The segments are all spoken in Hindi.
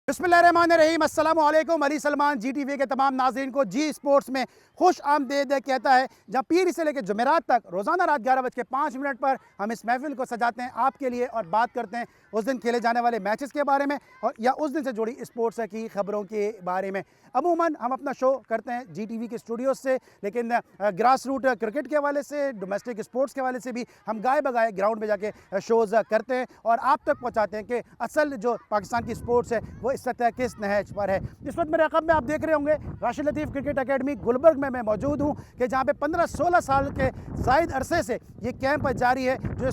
बिस्मिल्लाहिर्रहमानिर्रहीम, अस्सलाम वालेकुम। अली सलमान GTV के तमाम नाज़रीन को जी स्पोर्ट्स में खुश आमदेद कहता है, जहाँ पीर से लेकर जुमेरात तक रोज़ाना रात 11:05 पर हम इस महफिल को सजाते हैं आपके लिए और बात करते हैं उस दिन खेले जाने वाले मैचेस के बारे में और या उस दिन से जुड़ी स्पोर्ट्स की खबरों के बारे में। अमूमन हम अपना शो करते हैं GTV के स्टूडियो से, लेकिन ग्रास रूट क्रिकेट के हवाले से, डोमेस्टिक स्पोर्ट्स के हवाले से भी हम गाए बगाए ग्राउंड में जाके शोज़ करते हैं और आप तक पहुँचाते हैं कि असल जो पाकिस्तान की स्पोर्ट्स है वो इस सतह किस नहज पर है। इस वक्त मेरे रकम में आप देख रहे होंगे राशिद लतीफ़ क्रिकेट अकेडमी गुलबर्ग में मैं मौजूद हूँ कि जहाँ पे 15-16 साल के ज़ायद अरसे से ये कैंप जारी है, जो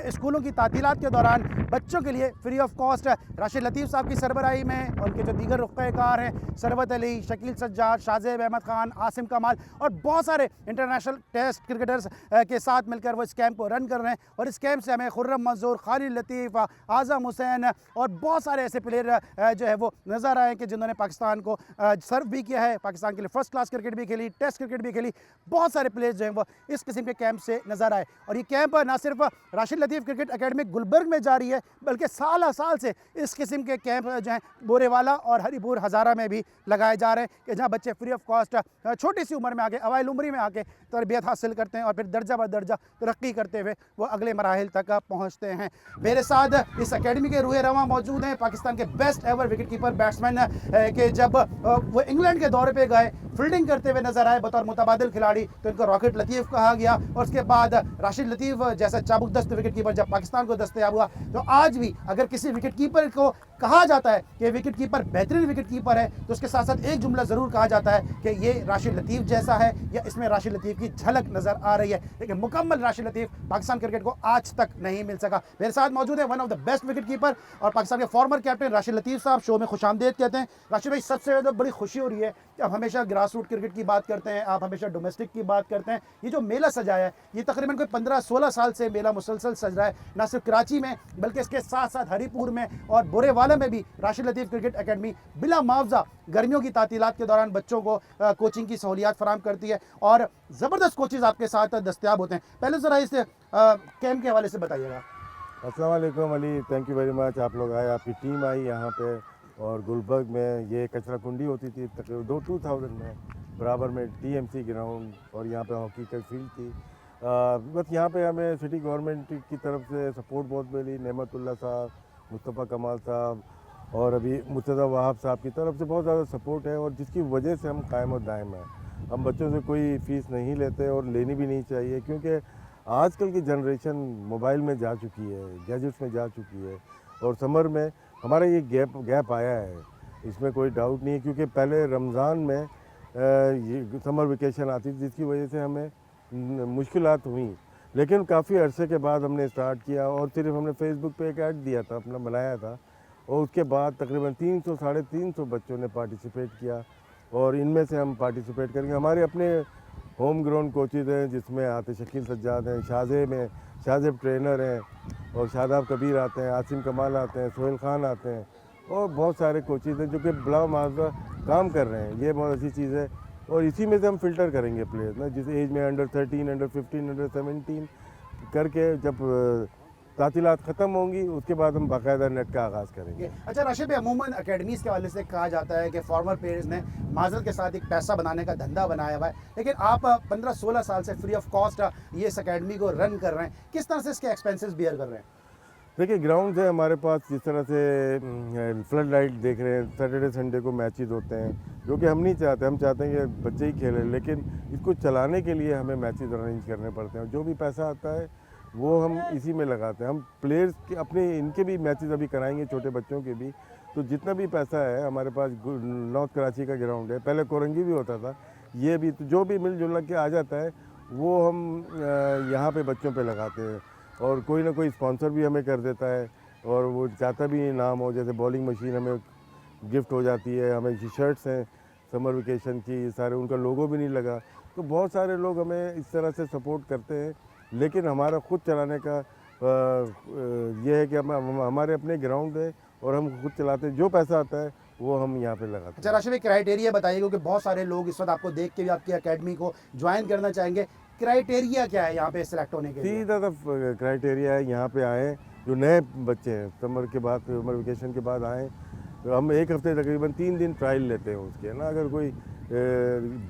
स्कूलों की तातीलात के दौरान बच्चों के लिए फ्री ऑफ कॉस्ट राशिद लतीफ़ साहब की सरबराही में और उनके जो दीगर रुक़्क़ाकार हैं, सरवत अली, शकील सज्जाद, शाहज़ेब अहमद ख़ान, आसिम कमाल और बहुत सारे इंटरनेशनल टेस्ट क्रिकेटर्स के साथ मिलकर वो इस कैंप को रन कर रहे हैं। और इस कैंप से हमें खुर्रम मंजूर, खालिद लतीफ़, आज़म हुसैन और बहुत सारे ऐसे प्लेयर जो है वो नज़र आए कि जिन्होंने पाकिस्तान को सर्व भी किया है, पाकिस्तान के लिए फ़र्स्ट क्लास क्रिकेट भी खेली, टेस्ट क्रिकेट भी खेली। बहुत सारे प्लेयर्स जो हैं वो इस किस्म के कैंप से नज़र आए और ये कैंप ना सिर्फ राशिद लतीफ़ क्रिकेट अकेडमी गुलबर्ग में जारी है, बल्कि साल साल से इस किस्म के कैंप जो हैं बोरेवाला और हरीपुर हज़ारा में भी लगाए जा रहे हैं कि जहाँ बच्चे फ्री ऑफ कॉस्ट छोटी सी उम्र में आके, अवाइल उम्री में आके तरबियत हासिल करते हैं और फिर दर्जा ब दर्जा तरक्की करते हुए वो अगले मराहिल तक पहुँचते हैं। मेरे साथ इस अकेडमी के रूहे रवां मौजूद हैं पाकिस्तान के best ever wicket keeper batsman के जब वो इंग्लैंड के दौरे पे गए, फील्डिंग करते हुए नजर आए बतौर मुतबादिल खिलाड़ी, तो इनको रॉकेट लतीफ़ कहा गया और उसके बाद राशिद लतीफ़ जैसा चाबुक दस्त विकेट कीपर जब पाकिस्तान को दस्तयाब हुआ, तो आज भी अगर किसी विकेट कीपर को कहा जाता है कि विकेट कीपर बेहतरीन विकेट कीपर है, तो उसके साथ साथ एक जुमला ज़रूर कहा जाता है कि ये राशिद लतीफ़ जैसा है या इसमें राशिद लतीफ़ की झलक नज़र आ रही है। लेकिन मुकम्मल राशिद लतीफ़ पाकिस्तान क्रिकेट को आज तक नहीं मिल सका। मेरे साथ मौजूद है one of the best wicket keeper और पाकिस्तान के फॉर्मर कैप्टन राशिद लतीफ़ साहब। शो में खुशामदीद कहते हैं। राशिद भाई, सबसे ज़्यादा बड़ी खुशी हो रही है कि आप हमेशा ग्रास रूट क्रिकेट की बात करते हैं, आप हमेशा डोमेस्टिक की बात करते हैं। ये जो मेला सजाया है, ये तकरीबन कोई 15-16 साल से मेला मुसलसल सज रहा है, ना सिर्फ कराची में बल्कि इसके साथ साथ हरीपुर में और बोरेवाला में भी राशिद लतीफ़ क्रिकेट अकेडमी बिला मुआवजा गर्मियों की तातीलात के दौरान बच्चों को कोचिंग की सहूलियात फराम करती है और ज़बरदस्त कोचेज़ आपके साथ दस्तयाब होते हैं। पहले ज़रा इस कैंप के हवाले से बताइएगा। अस्सलाम वालेकुम Ali, thank you very much. आप लोग आए, आपकी टीम आई यहाँ पे और गुलबर्ग में ये कचरा कुंडी होती थी तकरीबन 2000 में, बराबर में TMC ग्राउंड और यहाँ पे हॉकी का फील्ड थी। बस यहाँ पे हमें सिटी गवर्नमेंट की तरफ से सपोर्ट बहुत मिली, नेमतुल्लाह साहब, मुस्तफ़ा कमाल साहब और अभी मुर्तज़ा वहाब साहब की तरफ से बहुत ज़्यादा सपोर्ट है और जिसकी वजह से हम कायम और दायम हैं। हम बच्चों से कोई फ़ीस नहीं लेते और लेनी भी नहीं चाहिए, क्योंकि आजकल की जनरेशन मोबाइल में जा चुकी है, गैजेट्स में जा चुकी है और समर में हमारा ये गैप आया है, इसमें कोई डाउट नहीं है। क्योंकि पहले रमज़ान में ये समर वेकेशन आती थी जिसकी वजह से हमें मुश्किलात हुई, लेकिन काफ़ी अरसे के बाद हमने स्टार्ट किया और सिर्फ हमने फेसबुक पे एक ऐड दिया था, अपना बनाया था और उसके बाद तकरीबन 300-350 बच्चों ने पार्टिसिपेट किया और इनमें से हम पार्टिसिपेट करेंगे। हमारे अपने होम ग्राउंड कोचेज़ हैं जिसमें आते शकील सज्जाद हैं, शाहज़ेब ट्रेनर हैं और शादाब कबीर आते हैं, आसिम कमाल आते हैं, सोहेल ख़ान आते हैं और बहुत सारे कोचेज़ हैं जो कि बला मुआवजा काम कर रहे हैं। ये बहुत अच्छी चीज़ है और इसी में से हम फ़िल्टर करेंगे प्लेयर्स ना, जिस एज में अंडर 13, अंडर 15, अंडर 17 करके जब तातीलात ख़त्म होंगी उसके बाद हम बाकायदा नेट का आगाज़ करेंगे। अच्छा राशिद भाई, अमूमन अकेडमीज़ के हवाले से कहा जाता है कि फॉर्मर प्लेयर्स ने माजरत के साथ एक पैसा बनाने का धंधा बनाया हुआ है, लेकिन आप 15-16 साल से फ्री ऑफ कॉस्ट ये इस अकेडमी को रन कर रहे हैं, किस तरह से इसके एक्सपेंसेस बियर कर रहे हैं? देखिए, ग्राउंड है हमारे पास, जिस तरह से फ्लड लाइट देख रहे हैं, सैटरडे संडे को मैचेस होते हैं जो कि हम नहीं चाहते। हम चाहते हैं कि बच्चे ही खेलें, लेकिन इसको चलाने के लिए हमें मैचेस अरेंज करने पड़ते हैं। जो भी पैसा आता है वो हम इसी में लगाते हैं। हम प्लेयर्स के अपने इनके भी मैचेस अभी कराएंगे, छोटे बच्चों के भी। तो जितना भी पैसा है हमारे पास, नॉर्थ कराची का ग्राउंड है, पहले कोरंगी भी होता था, ये भी, तो जो भी मिलजुल के आ जाता है वो हम यहाँ पे बच्चों पे लगाते हैं और कोई ना कोई स्पॉन्सर भी हमें कर देता है और वो चाहता भी नाम हो, जैसे बॉलिंग मशीन हमें गिफ्ट हो जाती है, हमें शर्ट्स हैं समर वेकेशन की, सारे उनका लोगो भी नहीं लगा। तो बहुत सारे लोग हमें इस तरह से सपोर्ट करते हैं, लेकिन हमारा खुद चलाने का ये है कि हमारे अपने ग्राउंड है और हम खुद चलाते हैं। जो पैसा आता है वो हम यहाँ पे लगाते हैं। अच्छा राशिद भाई, क्राइटेरिया बताइए, क्योंकि बहुत सारे लोग इस वक्त आपको देख के भी आपकी अकेडमी को ज्वाइन करना चाहेंगे। क्राइटेरिया क्या है यहाँ पे सिलेक्ट होने के लिए? सीधा सा क्राइटेरिया है, यहाँ पे आए जो नए बच्चे हैं, समर के बाद, समर वेकेशन के बाद आए, तो हम एक हफ्ते तकरीबन 3 दिन ट्रायल लेते हैं उसके, है ना। अगर कोई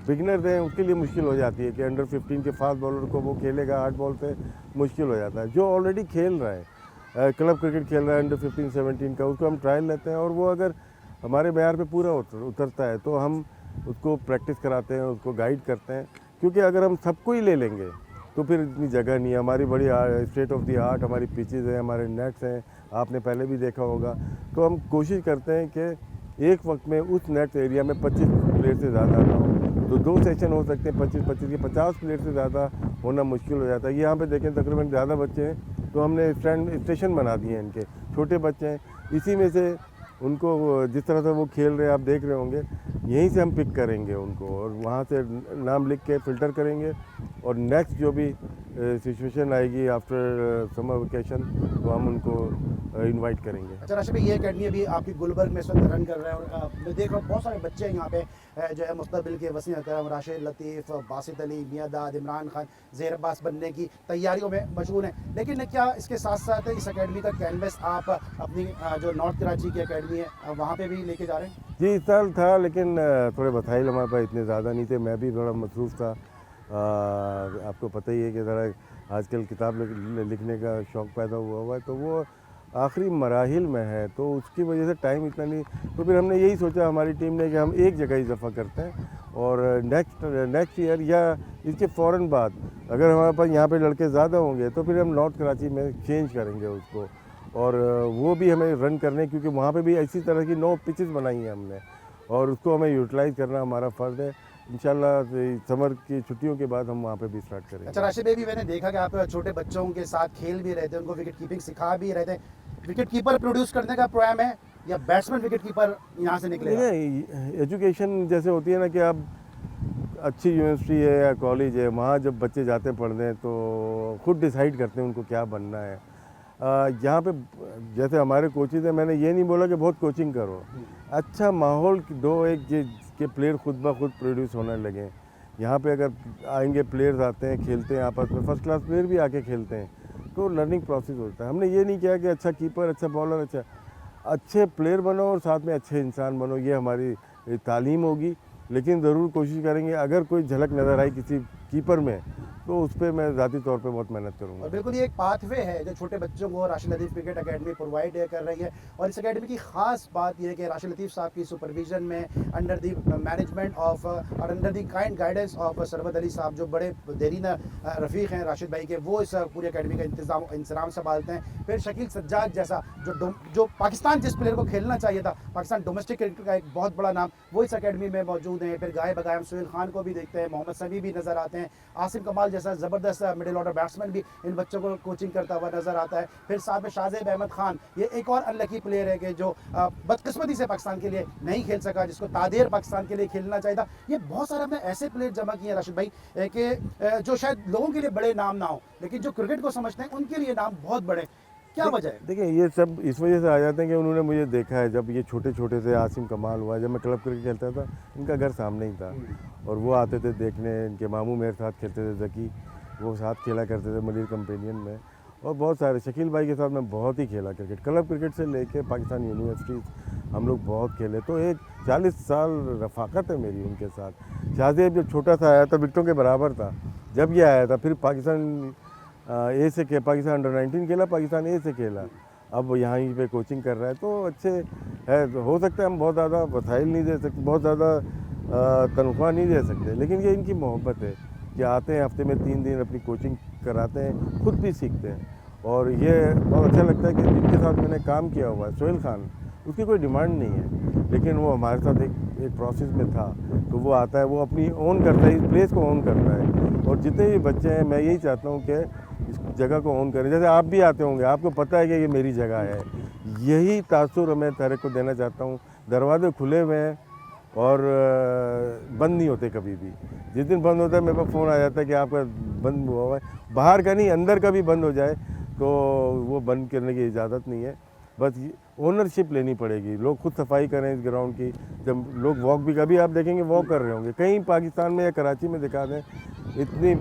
बिगनर हैं उसके लिए मुश्किल हो जाती है कि अंडर 15 के फास्ट बॉलर को वो खेलेगा हार्ड बॉल पे, मुश्किल हो जाता है। जो ऑलरेडी खेल रहा है, क्लब क्रिकेट खेल रहा है अंडर 15-17 का, उसको हम ट्रायल लेते हैं और वो अगर हमारे मैयार पे पूरा उतरता है तो हम उसको प्रैक्टिस कराते हैं, उसको गाइड करते हैं। क्योंकि अगर हम सबको ही ले लेंगे तो फिर इतनी जगह नहीं है। हमारी बड़ी स्टेट ऑफ द आर्ट हमारी पिचेज़ हैं, हमारे नेट्स हैं, आपने पहले भी देखा होगा। तो हम कोशिश करते हैं कि एक वक्त में उस नेट एरिया में 25 प्लेयर से ज़्यादा ना हो। तो 2 सेशन हो सकते हैं 25-25 के, 50 प्लेयर से ज़्यादा होना मुश्किल हो जाता है। यहाँ पे देखें तकरीबन ज़्यादा बच्चे हैं तो हमने स्टेशन बना दिए हैं इनके, छोटे बच्चे हैं, इसी में से उनको जिस तरह से वो खेल रहे हैं आप देख रहे होंगे, यहीं से हम पिक करेंगे उनको और वहाँ से नाम लिख के फ़िल्टर करेंगे और नेक्स्ट जो भी सिचुएशन आएगी आफ्टर समर वेकेशन तो हम उनको इनवाइट करेंगे। अच्छा राशिद भाई, ये अकेडमी अभी आपकी गुलबर्ग में इस वक्त रन कर रहे हैं और मैं देख रहा हूँ बहुत सारे बच्चे हैं यहाँ पे जो है मुस्तकबिल के वसीम अकरम, राशिद लतीफ़, बासित अली, मियादाद, इमरान खान, ज़ेर अब्बास बनने की तैयारियों में मशगूल हैं। लेकिन क्या इसके साथ साथ इस अकेडमी का कैनवस आप अपनी जो नॉर्थ कराची की अकेडमी है वहाँ पे भी लेके जा रहे हैं? जी, इस साल था लेकिन थोड़े वसाइल हमारे पास इतने ज़्यादा नहीं थे, मैं भी थोड़ा मसरूफ़ था। आपको पता ही है कि ज़रा आजकल किताब लिखने का शौक़ पैदा हुआ है तो वो आखिरी मराहिल में है, तो उसकी वजह से टाइम इतना नहीं। तो फिर हमने यही सोचा हमारी टीम ने कि हम एक जगह इजाफा करते हैं और नेक्स्ट ईयर या इसके फ़ौरन बाद अगर हमारे पास यहाँ पे लड़के ज़्यादा होंगे तो फिर हम नॉर्थ कराची में चेंज करेंगे उसको और वो भी हमें रन करने, क्योंकि वहाँ पे भी इसी तरह की 9 पिचेस बनाई हैं हमने और उसको हमें यूटिलाइज़ करना हमारा फ़र्ज़ है। इंशाल्लाह समर की छुट्टियों के बाद हम वहाँ पे भी स्टार्ट करेंगे। अच्छा राशिद भाई, भी मैंने देखा कि आप छोटे बच्चों के साथ खेल भी रहे थे, उनको विकेट कीपिंग सिखा भी रहे थे। विकेट कीपर प्रोड्यूस करने का प्रोग्राम है या बैट्समैन विकेट कीपर यहाँ से निकलेगा? एजुकेशन जैसे होती है ना कि आप अच्छी यूनिवर्सिटी है या कॉलेज है, वहाँ जब बच्चे जाते हैं पढ़ने तो खुद डिसाइड करते हैं उनको क्या बनना है। यहाँ पे जैसे हमारे कोचेज़ हैं, मैंने ये नहीं बोला कि बहुत कोचिंग करो, अच्छा माहौल दो एक के प्लेयर खुद ब खुद प्रोड्यूस होने लगे। यहाँ पे अगर आएंगे प्लेयर्स आते हैं खेलते हैं आपस में, फर्स्ट क्लास प्लेयर भी आके खेलते हैं तो लर्निंग प्रोसेस होता है। हमने ये नहीं किया कि अच्छा कीपर, अच्छा बॉलर, अच्छे प्लेयर बनो और साथ में अच्छे इंसान बनो, ये हमारी तालीम होगी। लेकिन ज़रूर कोशिश करेंगे अगर कोई झलक नज़र आई किसी कीपर में तो उस पर मैं ज़ाती तौर पे बहुत मेहनत करूँगा। और बिल्कुल ये एक पाथवे है जो छोटे बच्चों को राशिद लतीफ़ क्रिकेट अकेडमी प्रोवाइड कर रही है। और इस अकेडमी की खास बात यह है कि राशिद लतीफ़ साहब की सुपरविजन में अंडर द मैनेजमेंट ऑफ और under the kind guidance of Sarwat Ali साहब, जो बड़े देरीन रफ़ीक हैं राशिद भाई के, वो इस पूरी अकेडमी का इंतज़ाम संभालते हैं। फिर शकील सज्जाद जैसा जो पाकिस्तान जिस प्लेयर को खेलना चाहिए था, पाकिस्तान डोमेस्टिक क्रिकेट का एक बहुत बड़ा नाम, वो इस अकेडमी में मौजूद हैं। फिर गाय बगाए हम सुहेल खान को भी देखते हैं, मोहम्मद समी भी नज़र आते हैं, आसिम कमाल जैसा ज़बरदस्त मिडिल ऑर्डर बैट्समैन भी इन बच्चों को कोचिंग करता हुआ नजर आता है। फिर साथ में शाहजेब अहमद खान, ये एक और अनलकी प्लेयर है कि जो बदकिस्मती से पाकिस्तान के लिए नहीं खेल सका, जिसको तादेर पाकिस्तान के लिए खेलना चाहिए था। ये बहुत सारे हमने ऐसे प्लेयर जमा किए हैं राशिद भाई कि जो शायद लोगों के लिए बड़े नाम ना हो, लेकिन जो क्रिकेट को समझते हैं उनके लिए नाम बहुत बड़े। क्या वजह है? देखिए ये सब इस वजह से आ जाते हैं कि उन्होंने मुझे देखा है जब ये छोटे छोटे से आसिम कमाल हुआ, जब मैं क्लब क्रिकेट खेलता था इनका घर सामने ही था और वो आते थे देखने, इनके मामू मेरे साथ खेलते थे, जकी वो साथ खेला करते थे मलिर कंपेनियन में, और बहुत सारे शकील भाई के साथ मैं बहुत ही खेला क्रिकेट, क्लब क्रिकेट से लेके पाकिस्तान यूनिवर्सिटीज़ हम लोग बहुत खेले। तो एक 40 साल रफाकत है मेरी उनके साथ। शाहजेब जब छोटा सा आया था विकटों के बराबर था जब ये आया था, फिर पाकिस्तान ए से पाकिस्तान अंडर 19 खेला, पाकिस्तान ए से खेला, अब यहाँ ही पे कोचिंग कर रहा है। तो अच्छे है, तो हो सकता है हम बहुत ज़्यादा वसाइल नहीं दे सकते, बहुत ज़्यादा तनख्वाह नहीं दे सकते, लेकिन ये इनकी मोहब्बत है कि आते हैं हफ्ते में 3 दिन अपनी कोचिंग कराते हैं, खुद भी सीखते हैं। और ये बहुत अच्छा लगता है कि जिनके साथ मैंने काम किया हुआ है, सुहेल खान, उसकी कोई डिमांड नहीं है, लेकिन वो हमारे साथ एक प्रोसेस में था, तो वो आता है, वो अपनी ओन करता है, इस प्लेस को ओन करता है। और जितने भी बच्चे हैं मैं यही चाहता हूँ कि इस जगह को ओन करें। जैसे आप भी आते होंगे, आपको पता है कि ये मेरी जगह है, यही तासुर मैं तहरीक को देना चाहता हूँ। दरवाजे खुले हुए हैं और बंद नहीं होते कभी भी। जिस दिन बंद होता है मेरे पास फ़ोन आ जाता है कि आपका बंद हुआ है, बाहर का नहीं अंदर का भी बंद हो जाए तो वो बंद करने की इजाज़त नहीं है, बस ओनरशिप लेनी पड़ेगी। लोग खुद सफाई करें इस ग्राउंड की। जब लोग वॉक भी कभी आप देखेंगे वॉक कर रहे होंगे, कहीं पाकिस्तान में या कराची में दिखा दें, इतनी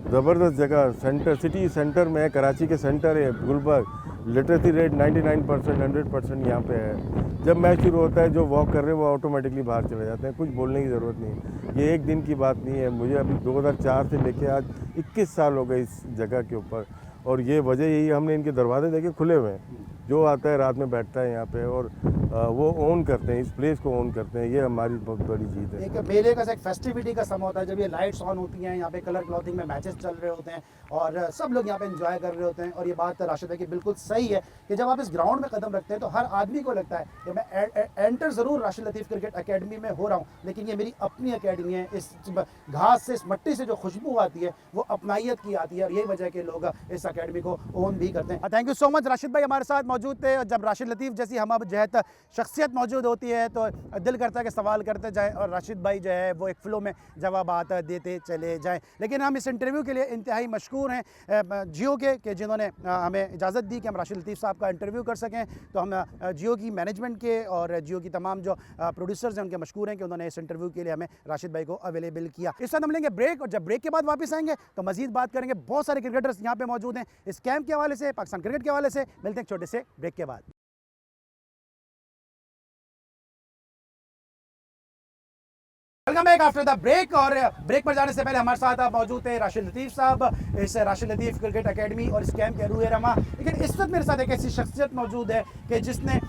ज़बरदस्त जगह सेंटर, सिटी सेंटर में है, कराची के सेंटर है गुलबर्ग, लिटरेसी रेट 99% 100% यहाँ पे है। जब मैच शुरू होता है जो वॉक कर रहे हैं वो ऑटोमेटिकली बाहर चले जाते हैं, कुछ बोलने की ज़रूरत नहीं। ये एक दिन की बात नहीं है, मुझे अभी 2004 से लेके आज 21 साल हो गए इस जगह के ऊपर, और ये वजह यही, हमने इनके दरवाजे देखे खुले हुए हैं, जो आता है रात में बैठता है यहाँ पे और वो ओन करते हैं, इस प्लेस को ओन करते हैं। ये हमारी बहुत बड़ी जीत है। एक मेले का एक फेस्टिविटी का समय होता है जब ये लाइट्स ऑन होती हैं, यहाँ पे कलर क्लॉथिंग में मैचेस चल रहे होते हैं और सब लोग यहाँ पे एंजॉय कर रहे होते हैं। और ये बात राशिद है कि बिल्कुल सही है कि जब आप इस ग्राउंड में कदम रखते हैं तो हर आदमी को लगता है कि मैं एंटर ज़रूर राशिद लतीफ़ क्रिकेट अकेडमी में हो रहा हूँ, लेकिन ये मेरी अपनी अकेडमी है। इस घास से, इस मट्टी से जो खुशबू आती है वो अपनाइयत की आती है, और यही वजह है कि लोग इस अकेडमी को ओन भी करते हैं। Thank you so much. Rashid भाई हमारे साथ मौजूद थे। जब राशिद लतीफ़ जैसी हम अब जो है शख्सियत मौजूद होती है तो दिल करता है कि सवाल करते जाएं और राशिद भाई जो है वो एक फ़्लो में जवाबात देते चले जाएं। लेकिन हम इस इंटरव्यू के लिए इंतहाई मशकूर हैं जियो के कि जिन्होंने हमें इजाज़त दी कि हम राशिद लतीफ़ साहब का इंटरव्यू कर सकें। तो हम जियो की मैनेजमेंट के और जियो की तमाम जो प्रोड्यूसर्स हैं उनके मशकूर हैं कि उन्होंने इस इंटरव्यू के लिए हमें राशिद भाई को अवेलेबल किया। इस साथ हम लेंगे ब्रेक, और जब ब्रेक के बाद वापस आएंगे तो मज़ीद बात करेंगे। बहुत सारे क्रिकेटर्स यहाँ पे मौजूद हैं इस कैंप के हवाले से, पाकिस्तान क्रिकेट के हवाले से। मिलते हैं छोटे से ब्रेक के बाद। Welcome back after the break. और ब्रेक पर जाने से पहले हमारे साथ आप मौजूद थे राशिद लतीफ़ साहब, इस राशिद लतीफ़ क्रिकेट अकेडमी और इस कैंप के रूह रमा। लेकिन इस वक्त मेरे साथ एक ऐसी शख्सियत मौजूद है कि जिसने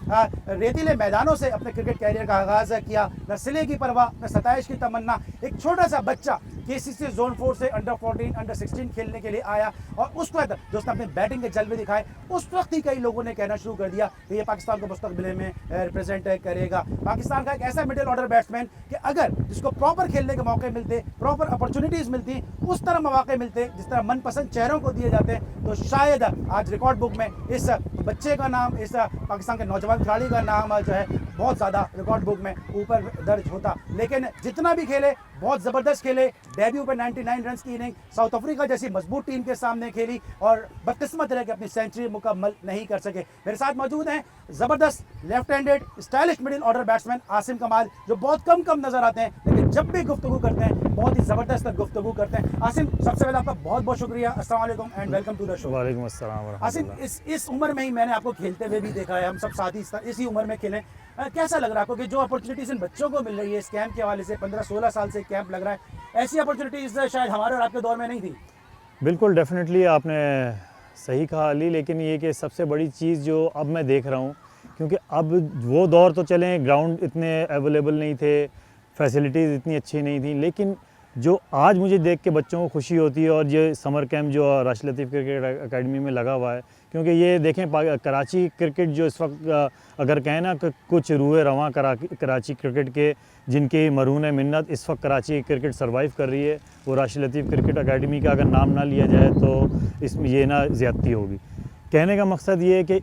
रेतीले मैदानों से अपने क्रिकेट कैरियर का आगाज़ किया। न सिले की परवाह, न सताइश की तमन्ना। एक छोटा सा बच्चा केसीसी जोन 4 से अंडर 14, अंडर 16 खेलने के लिए आया, और उस वक्त जो उसने अपने बैटिंग के जलवे दिखाए, उस वक्त ही कई लोगों ने कहना शुरू कर दिया कि ये पाकिस्तान को मुस्तकबिल में रिप्रेजेंट करेगा। पाकिस्तान का एक ऐसा मिडिल ऑर्डर बैट्समैन कि अगर जिसको प्रॉपर खेलने के मौके मिलते, प्रॉपर अपॉर्चुनिटीज़ मिलती, उस तरह मौके मिलते जिस तरह मनपसंद चेहरों को दिए जाते, तो शायद आज रिकॉर्ड बुक में इस बच्चे का नाम, इस पाकिस्तान के नौजवान खिलाड़ी का नाम जो है बहुत ज़्यादा रिकॉर्ड बुक में ऊपर दर्ज होता। लेकिन जितना भी खेले, बहुत ज़बरदस्त खेले। डेब्यू पे 99 रन की इनिंग साउथ अफ्रीका जैसी मजबूत टीम के सामने खेली, और बदकिस्मत रह के अपनी सेंचुरी मुकम्मल नहीं कर सके। मेरे साथ मौजूद हैं ज़बरदस्त left handed stylish middle order batsman Asim कमाल, जो बहुत कम नज़र आते हैं लेकिन जब भी गुफ्तगू करते हैं बहुत ही ज़बरदस्त गुफ्तगू करते हैं। आसिम, सबसे पहले आपका बहुत बहुत शुक्रिया, अस्सलाम वालेकुम and welcome to the show. वालेकुम अस्सलाम। आसिम, इस उम्र में ही मैंने आपको खेलते हुए भी देखा है, हम सब साथी इसी उम्र में खेलें। कैसा लग रहा है आपको कि जो अपॉर्चुनिटीज़ इन बच्चों को मिल रही है इस कैंप के हवाले से? 15-16 साल से कैंप लग रहा है, ऐसी अपॉर्चुनिटीज़ शायद हमारे और आपके दौर में नहीं थी। बिल्कुल, डेफिनेटली आपने सही कहा अली, लेकिन ये कि सबसे बड़ी चीज़ जो अब मैं देख रहा हूँ, क्योंकि अब वो दौर तो चले, ग्राउंड इतने अवेलेबल नहीं थे, फैसिलिटीज़ इतनी अच्छी नहीं थी, लेकिन जो आज मुझे देख के बच्चों को खुशी होती है, और ये समर कैंप जो राशिद लतीफ़ क्रिकेट अकेडमी में लगा हुआ है, क्योंकि ये देखें कराची क्रिकेट जो इस वक्त अगर कहें ना कि कुछ रूहे रवां कराची क्रिकेट के जिनके मरहून मिन्नत इस वक्त कराची क्रिकेट सर्वाइव कर रही है, वो राशिद लतीफ़ क्रिकेट अकेडमी का अगर नाम ना लिया जाए तो इसमें ये ना ज़्यादती होगी। कहने का मकसद ये है कि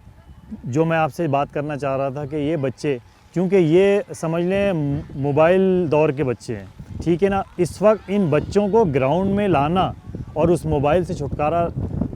जो मैं आपसे बात करना चाह रहा था कि ये बच्चे, क्योंकि ये समझ लें मोबाइल दौर के बच्चे हैं, ठीक है ना, इस वक्त इन बच्चों को ग्राउंड में लाना और उस मोबाइल से छुटकारा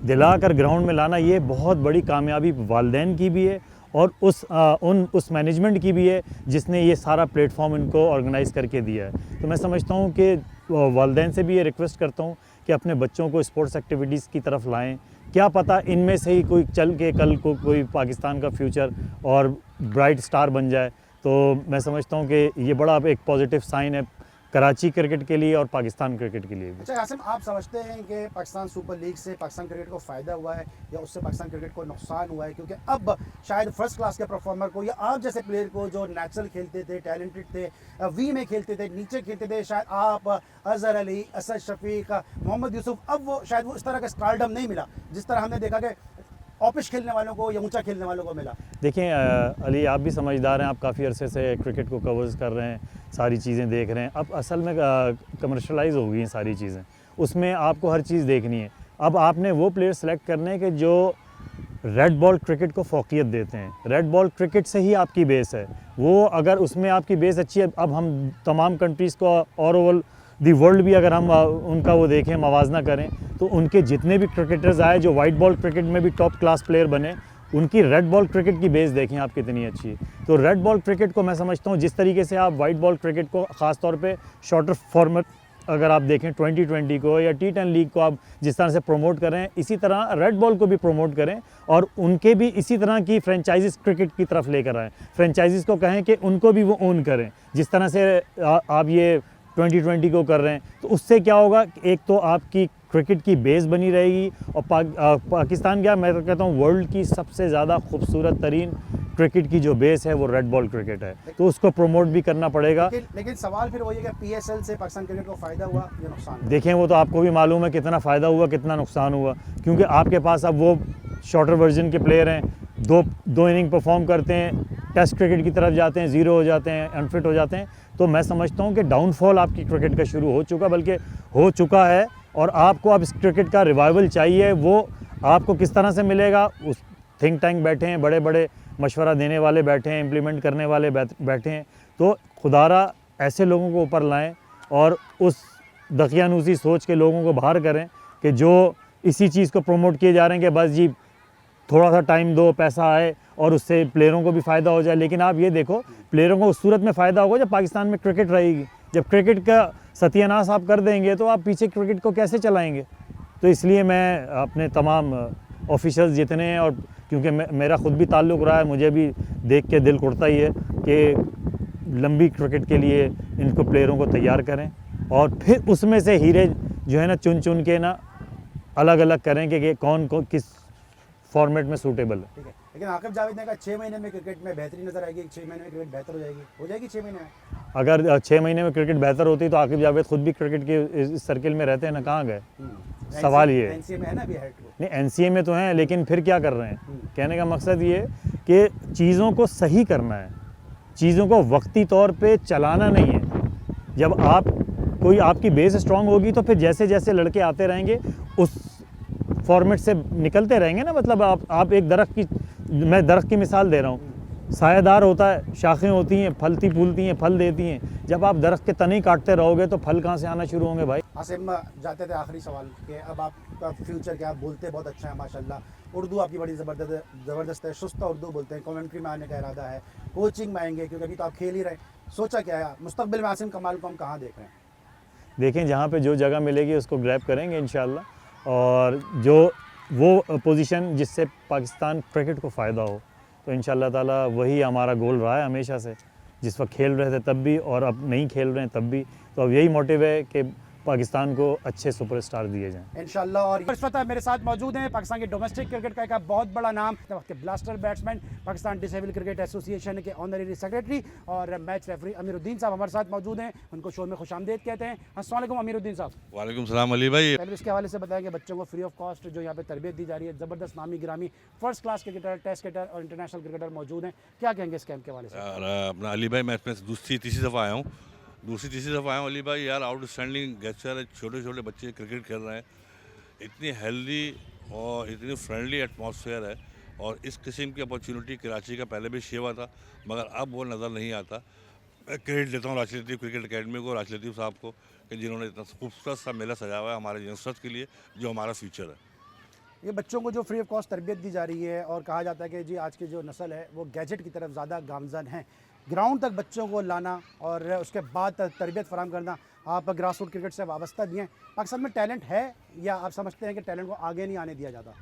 दिलाकर ग्राउंड में लाना, ये बहुत बड़ी कामयाबी वालिदैन की भी है और उस मैनेजमेंट की भी है जिसने ये सारा प्लेटफॉर्म इनको ऑर्गेनाइज़ करके दिया है। तो मैं समझता हूँ कि वालिदैन से भी ये रिक्वेस्ट करता हूँ कि अपने बच्चों को स्पोर्ट्स एक्टिविटीज़ की तरफ लाएँ। क्या पता इनमें से ही कोई चल के कल को कोई पाकिस्तान का फ्यूचर और ब्राइट स्टार बन जाए। तो मैं समझता हूँ कि ये बड़ा एक पॉजिटिव साइन है कराची क्रिकेट के लिए और पाकिस्तान क्रिकेट के लिए भी। अच्छा आसिम, आप समझते हैं कि पाकिस्तान सुपर लीग से पाकिस्तान क्रिकेट को फ़ायदा हुआ है या उससे पाकिस्तान क्रिकेट को नुकसान हुआ है? क्योंकि अब शायद फर्स्ट क्लास के परफॉर्मर को या आप जैसे प्लेयर को जो नेचुरल खेलते थे, टैलेंटेड थे, वी में खेलते थे, नीचे खेलते थे, शायद आप, अजहर अली, असद शफीक, मोहम्मद यूसुफ, अब वो शायद वो इस तरह का स्टारडम नहीं मिला जिस तरह हमने देखा कि ऑफिस खेलने वालों को या ऊंचा खेलने वालों को मिला। देखिए अली, आप भी समझदार हैं, आप काफ़ी अरसे से क्रिकेट को कवर्स कर रहे हैं, सारी चीज़ें देख रहे हैं। अब असल में कमर्शलाइज हो गई हैं सारी चीज़ें, उसमें आपको हर चीज़ देखनी है। अब आपने वो प्लेयर सेलेक्ट करने के जो रेड बॉल क्रिकेट को फ़ौक़ियत देते हैं। रेड बॉल क्रिकेट से ही आपकी बेस है, वो अगर उसमें आपकी बेस अच्छी है, अब हम तमाम कंट्रीज़ को और ओवल दी वर्ल्ड भी अगर हम उनका वो देखें, मवाजना करें, तो उनके जितने भी क्रिकेटर्स आए जो वाइट बॉल क्रिकेट में भी टॉप क्लास प्लेयर बने, उनकी रेड बॉल क्रिकेट की बेस देखें आप कितनी अच्छी है। तो रेड बॉल क्रिकेट को मैं समझता हूँ जिस तरीके से आप वाइट बॉल क्रिकेट को ख़ास तौर पे शॉर्टर अगर आप देखें 2020 को या T10 लीग को आप जिस तरह से प्रमोट कर रहे हैं, इसी तरह रेड बॉल को भी प्रमोट करें और उनके भी इसी तरह की फ्रेंचाइजीज क्रिकेट की तरफ लेकर आएँ। फ्रेंचाइजीज़ को कहें कि उनको भी वो ओन करें, जिस तरह से आप ये 2020 को कर रहे हैं। तो उससे क्या होगा, एक तो आपकी क्रिकेट की बेस बनी रहेगी और पाकिस्तान क्या, मैं तो कहता हूँ वर्ल्ड की सबसे ज़्यादा खूबसूरत तरीन क्रिकेट की जो बेस है वो रेड बॉल क्रिकेट है, तो उसको प्रमोट भी करना पड़ेगा। लेकिन सवाल फिर वही है कि PSL से पाकिस्तान क्रिकेट को फ़ायदा हुआ या नुकसान? देखें वो तो आपको भी मालूम है कितना फ़ायदा हुआ कितना नुकसान हुआ, क्योंकि आपके पास अब वो शॉर्टर वर्जन के प्लेयर हैं, दो इनिंग परफॉर्म करते हैं, टेस्ट क्रिकेट की तरफ जाते हैं, ज़ीरो हो जाते हैं, अनफिट हो जाते हैं। तो मैं समझता हूँ कि डाउनफॉल आपकी क्रिकेट का शुरू हो चुका, बल्कि हो चुका है, और आपको अब इस क्रिकेट का रिवाइवल चाहिए। वो आपको किस तरह से मिलेगा? उस थिंक टैंक बैठे हैं, बड़े बड़े मशवरा देने वाले बैठे हैं, इम्प्लीमेंट करने वाले बैठे हैं। तो खुदारा ऐसे लोगों को ऊपर लाएं और उस दकियानूसी सोच के लोगों को बाहर करें कि जो इसी चीज़ को प्रमोट किए जा रहे हैं कि बस जी थोड़ा सा टाइम दो, पैसा आए और उससे प्लेयरों को भी फ़ायदा हो जाए। लेकिन आप ये देखो, प्लेयरों को उस सूरत में फ़ायदा होगा जब पाकिस्तान में क्रिकेट रहेगी। जब क्रिकेट का सत्यानाश आप कर देंगे तो आप पीछे क्रिकेट को कैसे चलाएंगे? तो इसलिए मैं अपने तमाम ऑफिशियल्स जितने हैं, और क्योंकि मेरा ख़ुद भी ताल्लुक़ रहा है, मुझे भी देख के दिल कुड़ता ही है कि लंबी क्रिकेट के लिए इनको प्लेयरों को तैयार करें और फिर उसमें से हीरे जो है ना चुन के ना अलग अलग करें कि कौन किस फॉर्मेट में सूटेबल है। ठीक है, लेकिन आकिब जावेद ने कहा 6 महीने में क्रिकेट में बेहतरी नजर आएगी, 6 महीने में क्रिकेट बेहतर हो जाएगी 6 महीने में? अगर 6 महीने में क्रिकेट बेहतर होती तो आकिब जावेद खुद भी क्रिकेट के इस सर्किल में रहते हैं ना, कहाँ गए? सवाल ये है। NCA में है ना अभी हेड को? नहीं, NCA में तो हैं, लेकिन फिर क्या कर रहे हैं? कहने का मकसद ये कि चीज़ों को सही करना है, चीज़ों को वक्ती तौर पे चलाना नहीं है। जब कोई आपकी बेस स्ट्रांग होगी तो फिर जैसे जैसे लड़के आते रहेंगे उस फॉर्मेट से निकलते रहेंगे ना। मतलब आप एक मैं दरख्त की मिसाल दे रहा हूँ, सायेदार होता है, शाखें होती हैं, फलती फूलती हैं, फल देती हैं। जब आप दरख्त के तने काटते रहोगे तो फल कहाँ से आना शुरू होंगे भाई? आसिम, जाते थे आखिरी सवाल के, अब आपका फ्यूचर क्या? आप बोलते बहुत अच्छा है माशाल्लाह, उर्दू आपकी बड़ी ज़बरदस्त है, शुस्ता उर्दू बोलते हैं, कमेंट्री में आने का इरादा है, कोचिंग में आएंगे, क्योंकि अभी तो आप खेल ही रहे, सोचा क्या है मुस्तकबिल में आसिम कमाल को हम कहाँ देख रहे हैं? देखें, जहाँ पे जो जगह मिलेगी उसको ग्रैब करेंगे इंशाल्लाह, और जो वो पोजीशन जिससे पाकिस्तान क्रिकेट को फ़ायदा हो, तो इंशाल्लाह ताला वही हमारा गोल रहा है हमेशा से। जिस वक्त खेल रहे थे तब भी और अब नहीं खेल रहे हैं तब भी, तो अब यही मोटिव है कि पाकिस्तान को अच्छे सुपरस्टार दिए जाएं इंशाल्लाह। और इस वक्त मेरे साथ मौजूद हैं पाकिस्तान के डोमेस्टिक क्रिकेट का एक बहुत बड़ा नाम, वक्त के blaster batsman, Pakistan disable cricket association के ऑनररी सेक्रेटरी और मैच रेफरी अमीरुद्दीन साहब हमारे साथ मौजूद हैं। उनको शो में खुशामदीद कहते हैं। अस्सलाम वालेकुम अमीरुद्दीन साहब। वालेकुम सलाम अली भाई। पहले इसके हवाले से बताएं कि बच्चों को फ्री ऑफ कॉस्ट जो यहाँ पे तरबियत दी जा रही है, ज़बरदस्त नामी गिरामी first class cricketer, test cricketer और इंटरनेशनल क्रिकेटर मौजूद हैं, क्या कहेंगे इस कैंप के हवाले से? अपना अली भाई, मैं इसमें दूसरी तीसरी दफ़ा आया हूँ अली भाई। यार आउटस्टैंडिंग गेस्चर है, छोटे छोटे बच्चे क्रिकेट खेल रहे हैं, इतनी हेल्दी और इतनी फ्रेंडली एटमॉस्फेयर है। और इस किस्म की अपॉर्चुनिटी कराची का पहले भी शेवा था, मगर अब वो नज़र नहीं आता। मैं क्रेडिट देता हूँ राशिद लतीफ़ क्रिकेट अकेडमी को, राशिद लतीफ़ साहब को, कि जिन्होंने इतना खूबसूरत सा मेला सजाया हुआ है हमारे यंगस्टर्स के लिए, जो हमारा फ्यूचर है। ये बच्चों को जो फ्री ऑफ कॉस्ट तरबियत दी जा रही है, और कहा जाता है कि जी आज की जो नस्ल है वो गैजेट की तरफ ज़्यादा गामजन है, ग्राउंड तक बच्चों को लाना और उसके बाद तरबियत फराम करना, आप ग्रास रूट क्रिकेट से वाबस्ता दिए हैं। पाकिस्तान में टैलेंट है या आप समझते हैं कि टैलेंट को आगे नहीं आने दिया जाता?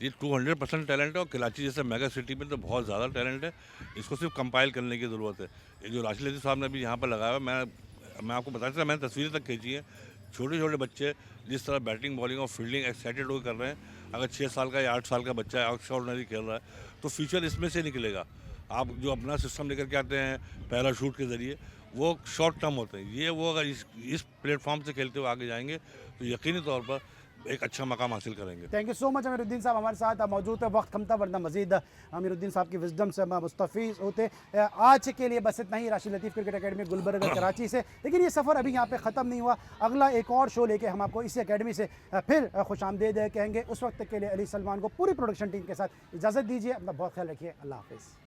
ये 200% टैलेंट है, और कराची जैसे मेगा सिटी में तो बहुत ज़्यादा टैलेंट है। इसको सिर्फ कंपाइल करने की ज़रूरत है। ये जो राशिद लतीफ़ साहब ने भी यहाँ पर लगाया है, मैं आपको बताया था, मैंने तस्वीरें तक खींची हैं। छोटे छोटे बच्चे जिस तरह बैटिंग बॉलिंग और फील्डिंग एक्साइटेड होकर कर रहे हैं, अगर 6 साल का या 8 साल का बच्चा है एक्स्ट्राऑर्डिनरी खेल रहा है, तो फ्यूचर इसमें से निकलेगा। आप जो अपना सिस्टम लेकर के आते हैं पैराशूट के ज़रिए, वो शॉर्ट टर्म होते हैं। ये वो अगर इस प्लेटफॉर्म से खेलते हुए आगे जाएंगे तो यकीनी तौर पर एक अच्छा मकाम हासिल करेंगे। Thank you so much Amiruddin साहब हमारे साथ मौजूद है। वक्त कम था, वरना मजीद अमीरुद्दीन साहब की विजडम से मुस्तफ़ीज़ होते। आज के लिए बस इतना ही, राशिद लतीफ़ क्रिकेट अकेडमी गुलबर्ग कराची से। लेकिन ये सफ़र अभी यहाँ पे ख़त्म नहीं हुआ, अगला एक और शो लेके हम आपको इसी अकेडमी से फिर खुशामदीद कहेंगे। उस वक्त के लिए अली सलमान को पूरी प्रोडक्शन टीम के साथ इजाज़त दीजिए। अपना बहुत ख्याल रखिए। अल्लाह हाफ़िज़।